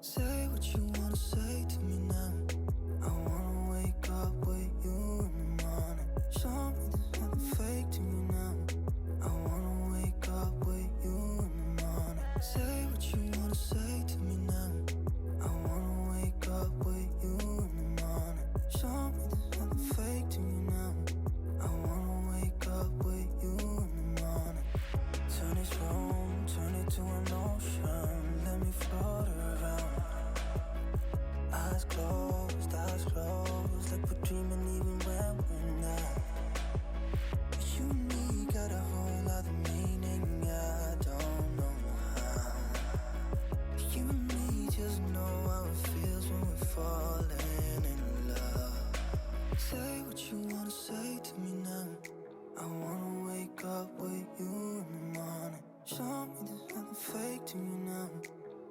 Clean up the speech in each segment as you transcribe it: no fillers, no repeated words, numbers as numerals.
Say what you wanna say to me now. I wanna wake up with you in the morning. Show me there's nothing fake to me now. I wanna wake up with you in the morning. Say what you wanna say to me now. I wanna wake up with you in the morning. Show me there's nothing fake to me now. I wanna wake up with you in the morning. Turn this room, turn it to an ocean. Let me float around. Eyes closed, like we're dreaming even when we're not. You and me got a whole other meaning, I don't know how. You and me just know how it feels when we're falling in love. Say what you wanna say to me now. I wanna wake up with you in the morning. Show me there's nothing fake to me now.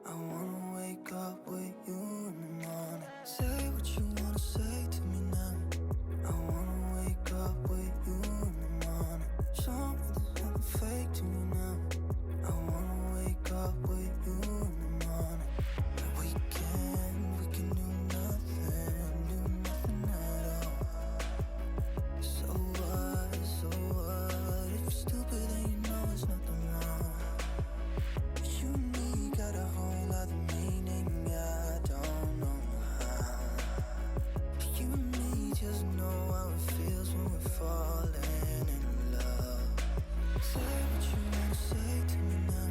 I wanna wake up with you in the morning. Say what you wanna say to me now. I wanna wake up with you in the morning. Show me there's nothing fake to me now. I wanna wake up with you in the morning. We can do nothing at all. So what, if you're stupid then you know it's nothing wrong. You and me got a whole other meaning, I don't know how. You and me just know how it feels when we're falling in love. Say what you wanna say to me now.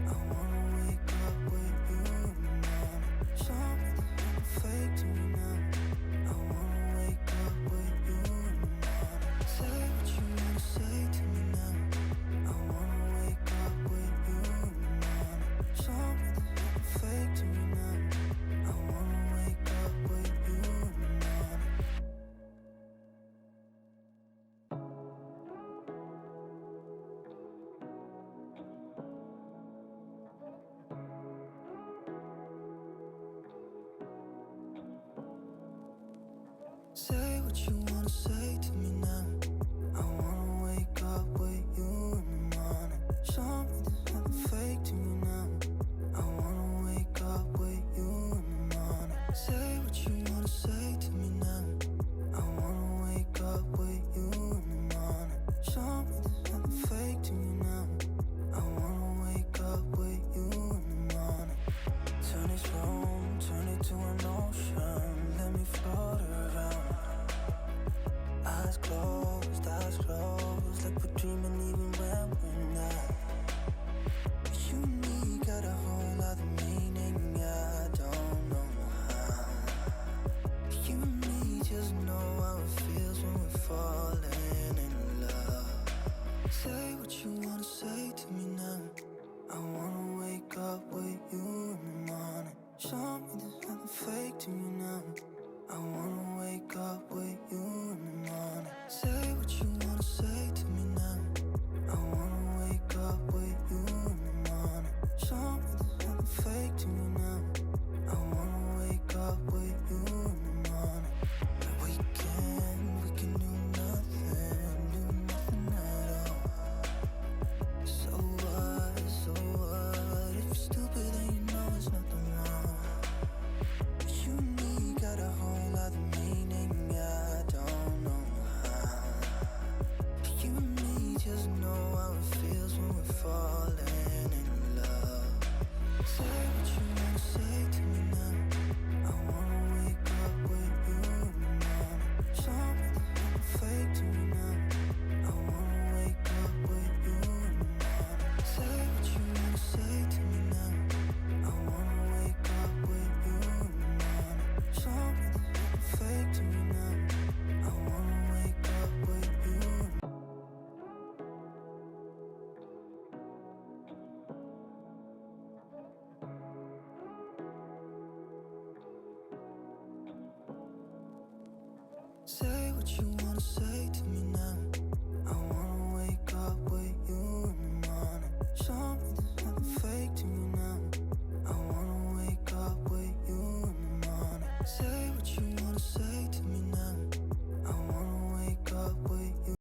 I wanna wake up with you in the morning. Show me there's nothing fake to me now. I wanna wake up with you in the morning. Say what you wanna say to me now. I wanna wake up with you in the morning. Show me there's nothing fake to me now. I wanna wake up with you in the morning. Say what you wanna say to me now. I wanna wake up with you in the morning. Show me there's nothing fake to me now. I wanna wake up with you in the morning. Say what you wanna say to me now. I wanna wake up with you in the morning. Show me there's nothing fake to me now. I wanna wake up with you in the morning. Turn this room, turn it to an ocean. Let me float around. Eyes closed, like we're dreaming even when we're not. You and me got a whole other meaning, I don't know how. You and me just know how it feels when we're falling in love. Say what you wanna say to me now. I wanna wake up with you in the morning. Show me there's nothing fake to me now. I wanna wake up with you in the morning. Say what you wanna say to me now. I wanna wake up with you in the morning. Show me there's nothing fake to me now. I wanna wake up with you in the morning. We can do nothing at all. So what, if you're stupid then you know it's nothing wrong. You and me got a whole other meaning, I don't know how. You and me just know how it feels when we're falling in love. Say what you wanna say to me now. I wanna wake up with you in the morning. Show me there's nothing fake to me now. I wanna wake up with you in the morning. Say what you wanna say to me now. I wanna wake up with you in the morning. Show me there's nothing fake to me now. I wanna wake up with you. Say what you wanna say to me now. I wanna wake up with you in the morning. Show me